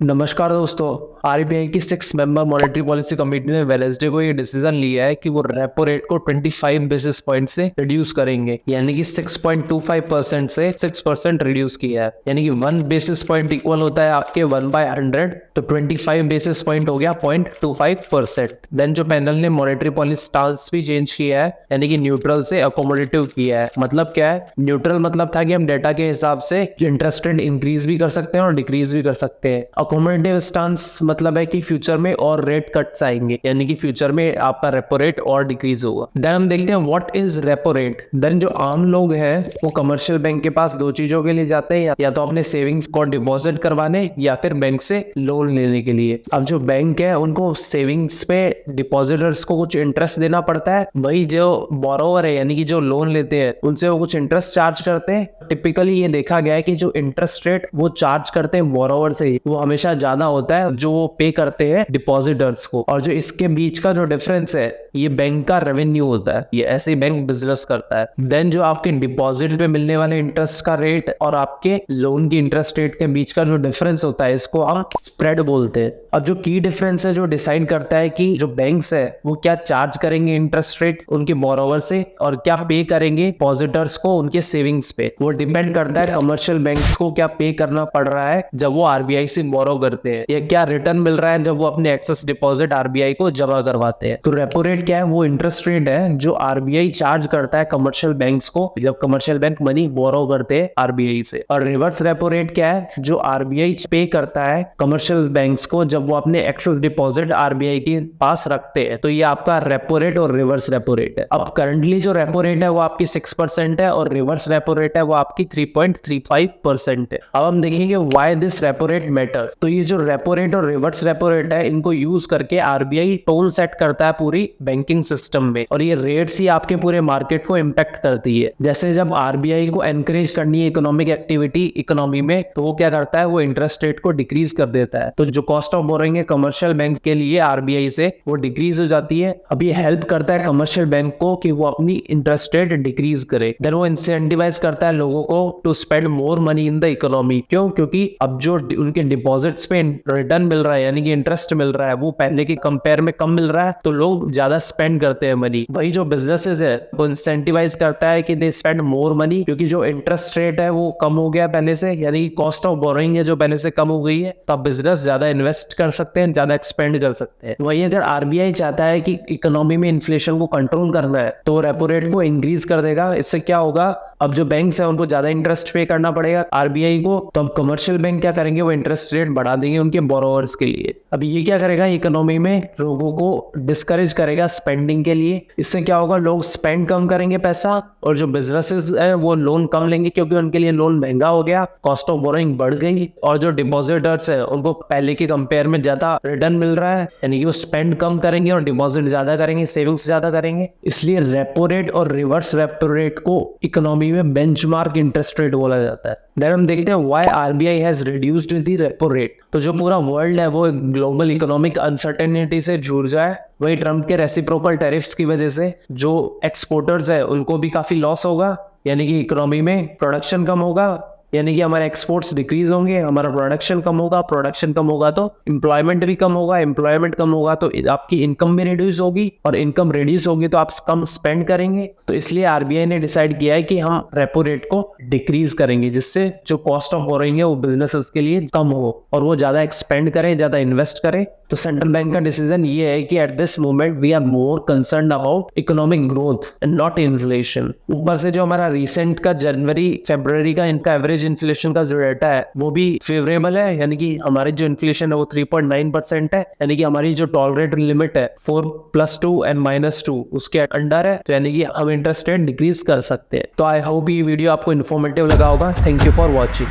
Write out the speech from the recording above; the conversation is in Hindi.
नमस्कार दोस्तों। आरबीआई की 6 मेंबर मॉनेटरी पॉलिसी कमेटी ने वेडनेसडे को ये डिसीजन लिया है कि वो रेपो रेट को 25 बेसिस पॉइंट से रिड्यूस करेंगे, यानी कि 6.25% से 6% रिड्यूस किया है। यानी कि 1 बेसिस पॉइंट इक्वल होता है आपके 1/100, तो 25 बेसिस पॉइंट हो गया 0.25%। देन जो पैनल ने मॉनेटरी पॉलिसी स्टांस भी चेंज किया है, यानी कि न्यूट्रल से अकोमोडेटिव किया है। मतलब क्या है? न्यूट्रल मतलब था कि हम डेटा के हिसाब से इंटरेस्ट रेट इंक्रीज भी कर सकते हैं और डिक्रीज भी कर सकते हैं। अकोमोडेटिव स्टांस मतलब है कि फ्यूचर में और रेट कट्स आएंगे, यानी कि फ्यूचर में आपका रेपो रेट और डिक्रीज होगा। देन हम देखते हैं what is repo rate. Then जो आम लोग हैं वो कमर्शियल बैंक के पास दो चीजों के लिए जाते हैं, या तो अपने सेविंग्स को डिपॉजिट करवाने या फिर बैंक से लोन लेने के लिए। अब जो बैंक है उनको सेविंग्स पे डिपॉजिटर्स को कुछ इंटरेस्ट देना पड़ता है, वही जो बोरोवर है यानी कि जो लोन लेते हैं उनसे वो कुछ इंटरेस्ट चार्ज करते हैं। टिपिकली ये देखा गया है कि जो इंटरेस्ट रेट वो चार्ज करते हैं बोरोवर से वो हमेशा ज्यादा होता है जो वो पे करते हैं डिपॉजिटर्स को, और जो इसके बीच का जो डिफरेंस है ये बैंक का रेवेन्यू होता है। ये ऐसे बैंक बिजनेस करता है। देन जो आपके डिपॉजिट पे मिलने वाले इंटरेस्ट का रेट और आपके लोन की इंटरेस्ट रेट के बीच का जो डिफरेंस होता है इसको हम स्प्रेड बोलते हैं। अब जो की डिफरेंस है जो डिसाइड करता है कि जो बैंक्स है वो क्या चार्ज करेंगे इंटरेस्ट रेट उनके बोरोवर से और क्या पे करेंगे डिपॉजिटर्स को उनके सेविंग्स पे, वो डिपेंड करता है कमर्शियल बैंक्स को क्या पे करना पड़ रहा है जब वो आरबीआई से बोरो करते हैं, या क्या रिटर्न मिल रहा है जब वो अपने एक्सेस डिपॉजिट आरबीआई को जमा करवाते हैं। तो रेपो रेट क्या है? वो इंटरेस्ट रेट है जो आरबीआई चार्ज करता है कमर्शियल बैंक्स को जब कमर्शियल बैंक मनी बोरो करते हैं आरबीआई से। और रिवर्स रेपो रेट क्या है? जो आरबीआई पे करता है कमर्शियल बैंक्स को जब वो अपने एक्सेस डिपॉजिट आरबीआई के पास रखते हैं। तो ये आपका रेपो रेट और रिवर्स रेपो रेट है। अब करंटली जो रेपो रेट है वो आपकी 6% है और रिवर्स रेपो रेट है वो आपकी 3.35% है। अब हम देखेंगे why this repo rate matter. तो ये जो रेपो रेट और रिवर्स रेपो रेट है इनको यूज करके आरबीआई टोन सेट करता है पूरी बैंकिंग सिस्टम में, और ये रेट्स ही आपके पूरे मार्केट को इम्पैक्ट करती है। जैसे जब आरबीआई को एनकरेज करनी है इकोनॉमिक एक्टिविटी इकोनॉमी में, तो वो क्या करता है? वो इंटरेस्ट रेट को डिक्रीज कर देता है। तो जो कॉस्ट ऑफ बोरोइंग है कमर्शियल बैंक के लिए आरबीआई से वो डिक्रीज हो जाती है। अब ये हेल्प करता है कमर्शियल बैंक को कि वो अपनी इंटरेस्ट रेट डिक्रीज करे। देन वो इंसेंटिवाइज करता है लोगों को to spend more money in the economy. क्यों? क्योंकि अब जो उनके डिपॉजिट्स पे रिटर्न मिल रहा है यानी कि इंटरेस्ट मिल रहा है वो पहले के कंपेयर में कम मिल रहा है, तो लोग ज्यादा स्पेंड करते हैं मनी। वही जो बिजनेसेस है वो इंसेंटिवाइज करता है कि दे स्पेंड मोर मनी, क्योंकि जो इंटरेस्ट रेट है वो कम हो गया पहले से, यानी कि कॉस्ट ऑफ बोरोइंग है जो पहले से कम हो गई है, तो आप बिजनेस ज्यादा इन्वेस्ट कर सकते हैं, ज्यादा एक्सपेंड कर सकते हैं। वही अगर आरबीआई चाहता है कि इकोनॉमी में इन्फ्लेशन को कंट्रोल करना है तो रेपो रेट को इंक्रीज कर देगा। इससे क्या होगा? अब जो बैंक्स है उनको ज्यादा इंटरेस्ट पे करना पड़ेगा आरबीआई को, तो अब कमर्शियल बैंक क्या करेंगे? वो इंटरेस्ट रेट बढ़ा देंगे उनके बोरोवर्स के लिए। अब ये क्या करेगा? इकोनॉमी में लोगों को डिस्करेज करेगा स्पेंडिंग के लिए। इससे क्या होगा? लोग स्पेंड कम करेंगे पैसा, और जो बिजनेसेस है वो लोन कम लेंगे क्योंकि उनके लिए लोन महंगा हो गया, कॉस्ट ऑफ बोरोइंग बढ़ गई, और जो डिपॉजिटर्स है उनको पहले के कंपेयर में ज्यादा रिटर्न मिल रहा है, यानी कि वो स्पेंड कम करेंगे और डिपॉजिट ज्यादा करेंगे, सेविंग्स ज्यादा करेंगे। इसलिए रेपो रेट और रिवर्स रेपो रेट को इकोनॉमी में बेंचमार्क इंटरेस्ट रेट बोला जाता है। देन हम देखते हैं why RBI has reduced the repo rate. तो जो पूरा वर्ल्ड है वो ग्लोबल इकोनॉमिक अनसर्टेनिटी से जूझ रहा है। वही ट्रम्प के रेसिप्रोकल टैरिफ्स की वजह से जो एक्सपोर्टर्स है उनको भी काफी लॉस होगा, यानी कि इकोनॉमी में प्रोडक्शन कम होगा, यानी कि हमारे एक्सपोर्ट्स डिक्रीज होंगे, हमारा प्रोडक्शन कम होगा, प्रोडक्शन कम होगा तो एम्प्लॉयमेंट भी कम होगा, एम्प्लॉयमेंट कम होगा तो आपकी इनकम भी रिड्यूस होगी, और इनकम रिड्यूस होगी तो आप कम स्पेंड करेंगे। तो इसलिए आरबीआई ने डिसाइड किया है कि हम रेपो रेट को डिक्रीज करेंगे, जिससे जो कॉस्ट ऑफ बोरोइंग है वो बिजनेसेस के लिए कम हो और वो ज्यादा एक्सपेंड करें, ज्यादा इन्वेस्ट करें। तो सेंट्रल बैंक का डिसीजन ये है कि at this moment we are more concern about economic growth and not inflation. ऊपर से जो हमारा रिसेंट का जनवरी फरवरी का इनका एवरेज इन्फ्लेशन का जो डेटा है वो भी फेवरेबल है, यानी कि हमारी जो इन्फ्लेशन है वो 3.9% है, यानी कि हमारी जो टॉलरेट लिमिट है 4+2 एंड -2 उसके अंडर है, तो यानी कि हम इंटरेस्ट रेट डिक्रीज कर सकते हैं। तो आई होप ये वीडियो आपको इन्फॉर्मेटिव लगा होगा। Thank you for watching.